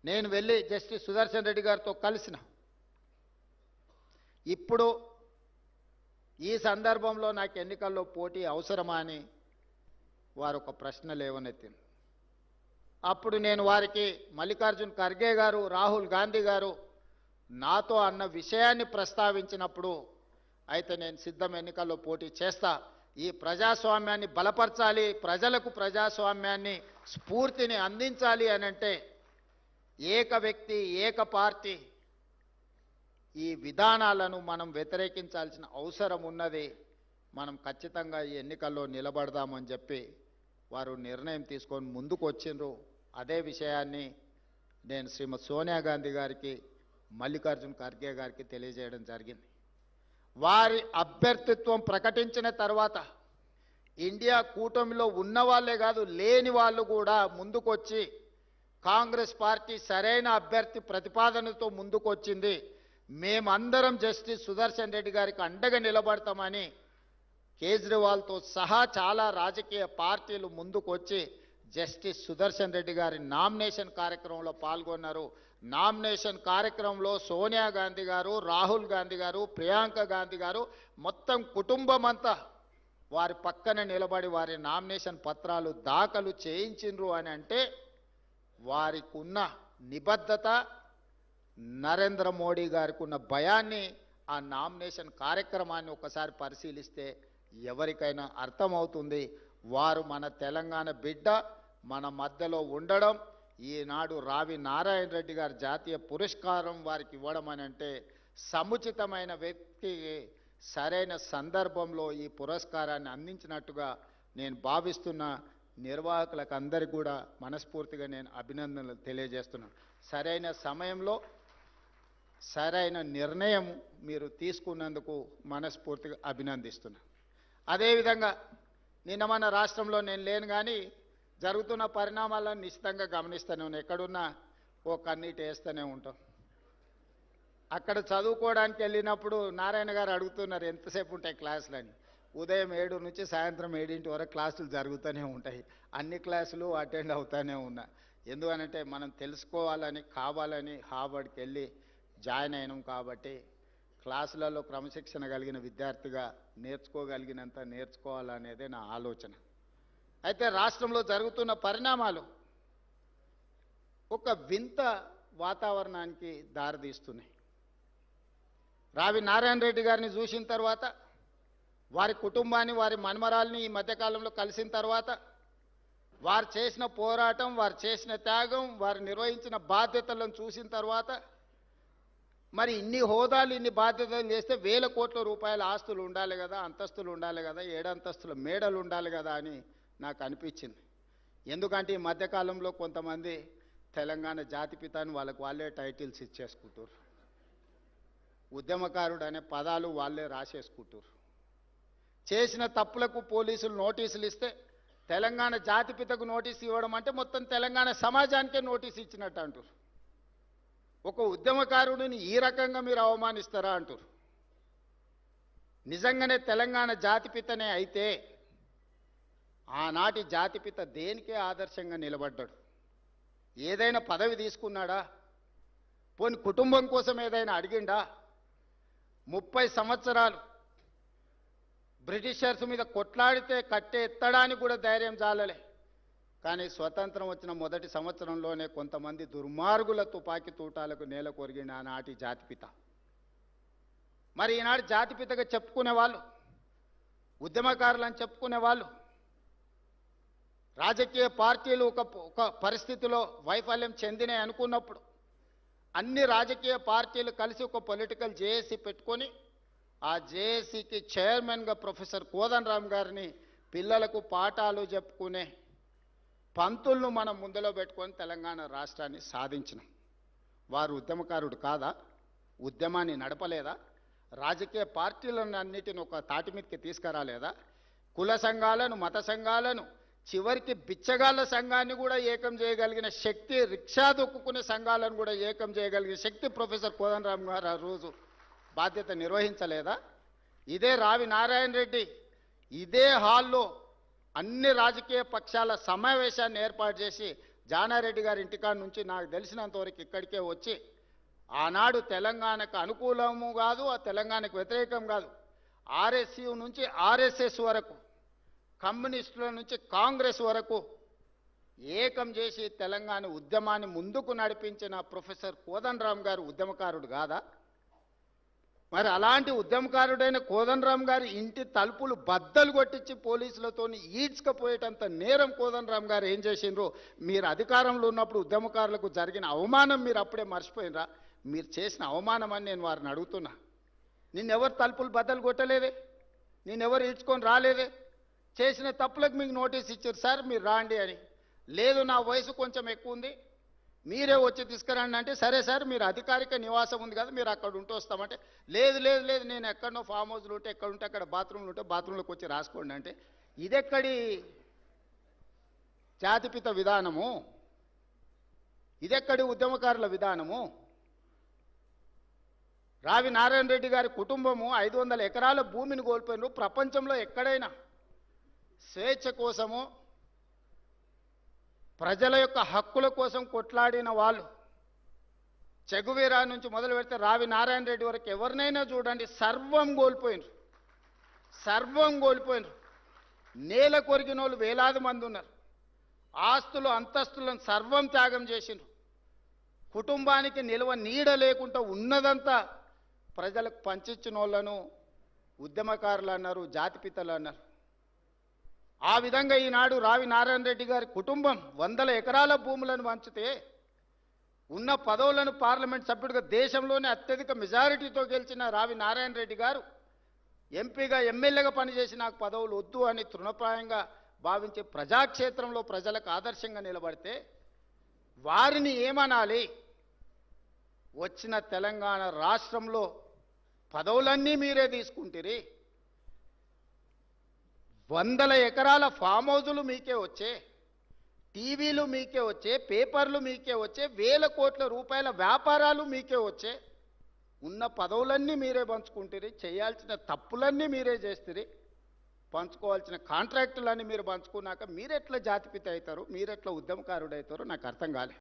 నేను వెళ్ళి జస్టిస్ సుదర్శన్ రెడ్డి గారితో కలిసిన. ఇప్పుడు ఈ సందర్భంలో నాకు ఎన్నికల్లో పోటీ అవసరమా అని వారు ఒక ప్రశ్న లేవనెత్తింది. అప్పుడు నేను వారికి మల్లికార్జున్ ఖర్గే గారు, రాహుల్ గాంధీ గారు నాతో అన్న విషయాన్ని ప్రస్తావించినప్పుడు, అయితే నేను సిద్ధం, ఎన్నికల్లో పోటీ చేస్తా, ఈ ప్రజాస్వామ్యాన్ని బలపరచాలి, ప్రజలకు ప్రజాస్వామ్యాన్ని స్ఫూర్తిని అందించాలి అని అంటే ఏక వ్యక్తి ఏక పార్టీ ఈ విధానాలను మనం వ్యతిరేకించాల్సిన అవసరం ఉన్నది, మనం ఖచ్చితంగా ఈ ఎన్నికల్లో నిలబడదామని చెప్పి వారు నిర్ణయం తీసుకొని ముందుకు వచ్చిండ్రు. అదే విషయాన్ని నేను శ్రీమతి సోనియా గాంధీ గారికి, మల్లికార్జున్ ఖర్గే గారికి తెలియజేయడం జరిగింది. వారి అభ్యర్థిత్వం ప్రకటించిన తర్వాత ఇండియా కూటమిలో ఉన్న వాళ్ళే కాదు, లేని వాళ్ళు కూడా ముందుకొచ్చి కాంగ్రెస్ పార్టీ సరైన అభ్యర్థి ప్రతిపాదనతో ముందుకొచ్చింది, మేమందరం జస్టిస్ సుదర్శన్ రెడ్డి గారికి అండగా నిలబడతామని కేజ్రీవాల్తో సహా చాలా రాజకీయ పార్టీలు ముందుకొచ్చి జస్టిస్ సుదర్శన్ రెడ్డి గారి నామినేషన్ కార్యక్రమంలో పాల్గొన్నారు. నామినేషన్ కార్యక్రమంలో సోనియా గాంధీ గారు, రాహుల్ గాంధీ గారు, ప్రియాంక గాంధీ గారు మొత్తం కుటుంబం అంతా వారి పక్కన నిలబడి వారి నామినేషన్ పత్రాలు దాఖలు చేయించిండ్రు అని అంటే వారికి ఉన్న నిబద్ధత, నరేంద్ర మోడీ గారికి ఉన్న భయాన్ని ఆ నామినేషన్ కార్యక్రమాన్ని ఒకసారి పరిశీలిస్తే ఎవరికైనా అర్థమవుతుంది. వారు మన తెలంగాణ బిడ్డ, మన మధ్యలో ఉండడం, ఈనాడు రావి నారాయణ రెడ్డి గారి జాతీయ పురస్కారం వారికి ఇవ్వడం అని అంటే సముచితమైన వ్యక్తికి సరైన సందర్భంలో ఈ పురస్కారాన్ని అందించినట్టుగా నేను భావిస్తున్న నిర్వాహకులకు అందరికీ కూడా మనస్ఫూర్తిగా నేను అభినందనలు తెలియజేస్తున్నాను. సరైన సమయంలో సరైన నిర్ణయం మీరు తీసుకున్నందుకు మనస్ఫూర్తిగా అభినందిస్తున్నాను. అదేవిధంగా నిన్న మన రాష్ట్రంలో నేను లేను కానీ జరుగుతున్న పరిణామాలను నిశ్చితంగా గమనిస్తూనే ఉన్నాను. ఎక్కడున్నా ఓ కన్నీటి వేస్తూనే ఉంటాం. అక్కడ చదువుకోవడానికి వెళ్ళినప్పుడు నారాయణ గారు అడుగుతున్నారు ఎంతసేపు ఉంటాయి క్లాసులని. ఉదయం 7 నుంచి సాయంత్రం 7 వరకు క్లాసులు జరుగుతూనే ఉంటాయి. అన్ని క్లాసులు అటెండ్ అవుతూనే ఉన్నా. ఎందుకనంటే మనం తెలుసుకోవాలని, కావాలని హార్వర్డ్కి వెళ్ళి జాయిన్ అయినాం కాబట్టి క్లాసులలో క్రమశిక్షణ కలిగిన విద్యార్థిగా నేర్చుకోగలిగినంత నేర్చుకోవాలనేదే నా ఆలోచన. అయితే రాష్ట్రంలో జరుగుతున్న పరిణామాలు ఒక వింత వాతావరణానికి దారితీస్తున్నాయి. రావి నారాయణ రెడ్డి గారిని చూసిన తర్వాత, వారి కుటుంబాన్ని, వారి మన్మరాల్ని ఈ మధ్యకాలంలో కలిసిన తర్వాత, వారు చేసిన పోరాటం, వారు చేసిన త్యాగం, వారు నిర్వహించిన బాధ్యతలను చూసిన తర్వాత, మరి ఇన్ని హోదాలు, ఇన్ని బాధ్యతలు చేస్తే వేల కోట్ల రూపాయల ఆస్తులు ఉండాలి కదా, అంతస్తులు ఉండాలి కదా, 7 అంతస్తుల మేడలు ఉండాలి కదా అని నాకు అనిపించింది. ఎందుకంటే ఈ మధ్యకాలంలో కొంతమంది తెలంగాణ జాతిపిత అని వాళ్ళకు వాళ్ళే టైటిల్స్ ఇచ్చేసుకుంటారు. ఉద్యమకారుడు అనే పదాలు వాళ్ళే రాసేసుకుంటారు. చేసిన తప్పులకు పోలీసులు నోటీసులు ఇస్తే తెలంగాణ జాతిపితకు నోటీసు ఇవ్వడం అంటే మొత్తం తెలంగాణ సమాజానికే నోటీసు ఇచ్చినట్టు అంటారు. ఒక ఉద్యమకారుడిని ఈ రకంగా మీరు అవమానిస్తారా అంటారు. నిజంగానే తెలంగాణ జాతిపితనే అయితే ఆనాటి జాతిపిత దేనికే ఆదర్శంగా నిలబడ్డాడు? ఏదైనా పదవి తీసుకున్నాడా? పోని కుటుంబం కోసం ఏదైనా అడిగిండా? 30 సంవత్సరాలు బ్రిటిషర్స్ మీద కొట్లాడితే కట్టే ఎత్తడానికి కూడా ధైర్యం చాలలే. కానీ స్వతంత్రం వచ్చిన మొదటి సంవత్సరంలోనే కొంతమంది దుర్మార్గుల తుపాకీ తూటాలకు నేల కొరిగిన ఆనాటి జాతిపిత. మరి ఈనాడు జాతిపితగా చెప్పుకునే వాళ్ళు, ఉద్యమకారులని చెప్పుకునే వాళ్ళు, రాజకీయ పార్టీలు ఒక పరిస్థితిలో వైఫల్యం చెందినాయి అనుకున్నప్పుడు అన్ని రాజకీయ పార్టీలు కలిసి ఒక పొలిటికల్ జేఏసీ పెట్టుకొని ఆ జేఏసీకి చైర్మన్గా ప్రొఫెసర్ కోదండరామ్ గారిని పిల్లలకు పాఠాలు చెప్పుకునే పంతులను మనం ముందులో పెట్టుకొని తెలంగాణ రాష్ట్రాన్ని సాధించినాం. వారు ఉద్యమకారుడు కాదా? ఉద్యమాన్ని నడపలేదా? రాజకీయ పార్టీలను అన్నిటిని ఒక తాటి మీదకి తీసుకురాలేదా? కుల సంఘాలను, మత సంఘాలను, చివరికి బిచ్చగాళ్ళ సంఘాన్ని కూడా ఏకం చేయగలిగిన శక్తి, రిక్షా దొక్కుకునే సంఘాలను కూడా ఏకం చేయగలిగిన శక్తి ప్రొఫెసర్ కోదండరామ్ గారు ఆ రోజు బాధ్యత నిర్వహించలేదా? ఇదే రావి నారాయణ రెడ్డి ఇదే హాల్లో అన్ని రాజకీయ పక్షాల సమావేశాన్ని ఏర్పాటు చేసి జానారెడ్డి గారి ఇంటికాడ నుంచి నాకు తెలిసినంతవరకు ఇక్కడికే వచ్చి ఆనాడు తెలంగాణకు అనుకూలము కాదు, ఆ తెలంగాణకు వ్యతిరేకం కాదు, ఆర్ఎస్యు నుంచి ఆర్ఎస్ఎస్ వరకు, కమ్యూనిస్టుల నుంచి కాంగ్రెస్ వరకు ఏకం చేసి తెలంగాణ ఉద్యమాన్ని ముందుకు నడిపించిన ప్రొఫెసర్ కోదండరామ్ గారు ఉద్యమకారుడు కాదా? మరి అలాంటి ఉద్యమకారుడైన కోదండరామ్ గారి ఇంటి తలుపులు బద్దలు కొట్టించి పోలీసులతో ఈడ్చుకపోయేటంత నేరం కోదండరామ్ గారు ఏం చేసిండ్రో మీరు అధికారంలో ఉన్నప్పుడు ఉద్యమకారులకు జరిగిన అవమానం మీరు అప్పుడే మర్చిపోయినరా? మీరు చేసిన అవమానం అని నేను వారిని అడుగుతున్నా. నిన్నెవరు తలుపులు బద్దలు కొట్టలేదే, నిన్నెవరు ఈడ్చుకొని రాలేదే, చేసిన తప్పులకు మీకు నోటీస్ ఇచ్చారు సార్ మీరు రాండి అని. లేదు నా వయసు కొంచెం ఎక్కువ ఉంది మీరే వచ్చి తీసుకురండి అంటే, సరే సార్ మీరు అధికారిక నివాసం ఉంది కదా మీరు అక్కడ ఉంటూ వస్తామంటే, లేదు లేదు లేదు నేను ఎక్కడనో ఫామ్ హౌస్లు ఉంటే ఎక్కడ ఉంటే అక్కడ బాత్రూమ్లు ఉంటే బాత్రూంలోకి వచ్చి రాసుకోండి అంటే, ఇదెక్కడి జాతిపిత విధానము? ఇదెక్కడి ఉద్యమకారుల విధానము? రావి నారాయణ రెడ్డి గారి కుటుంబము 500 ఎకరాల భూమిని కోల్పోయినారు. ప్రపంచంలో ఎక్కడైనా స్వేచ్ఛ కోసము ప్రజల యొక్క హక్కుల కోసం కొట్లాడిన వాళ్ళు, చెగువీరా నుంచి మొదలు పెడితే రావి నారాయణ రెడ్డి వరకు ఎవరినైనా చూడండి, సర్వం కోల్పోయినారు, సర్వం కోల్పోయినారు. నేల కొరిగిన వాళ్ళు వేలాది మంది ఉన్నారు. ఆస్తులు అంతస్తులను సర్వం త్యాగం చేసినారు. కుటుంబానికి నిల్వ నీడ లేకుండా ఉన్నదంతా ప్రజలకు పంచిచ్చిన వాళ్ళను ఉద్యమకారులు అన్నారు, జాతిపితలు అన్నారు. ఆ విధంగా ఈనాడు రావి నారాయణ రెడ్డి గారి కుటుంబం 100 ఎకరాల భూములను పంచితే ఉన్న పదవులను పార్లమెంట్ సభ్యుడిగా దేశంలోనే అత్యధిక మెజారిటీతో గెలిచిన రావి నారాయణ రెడ్డి గారు ఎంపీగా ఎమ్మెల్యేగా పనిచేసి నాకు పదవులు వద్దు అని తృణప్రాయంగా భావించే ప్రజాక్షేత్రంలో ప్రజలకు ఆదర్శంగా నిలబడితే వారిని ఏమనాలి? వచ్చిన తెలంగాణ రాష్ట్రంలో పదవులన్నీ మీరే తీసుకుంటారు. 100 ఎకరాల ఫామ్ హౌజులు మీకే వచ్చే, టీవీలు మీకే వచ్చే, పేపర్లు మీకే వచ్చే, వేల కోట్ల రూపాయల వ్యాపారాలు మీకే వచ్చే, ఉన్న పదవులన్నీ మీరే పంచుకుంటారు, చేయాల్సిన తప్పులన్నీ మీరే చేస్తారు, పంచుకోవాల్సిన కాంట్రాక్టులన్నీ మీరు పంచుకున్నాక మీరెట్లా జాతిపిత అవుతారు, మీరెట్లా ఉద్యమకారుడు అవుతారో నాకు అర్థం కాలే.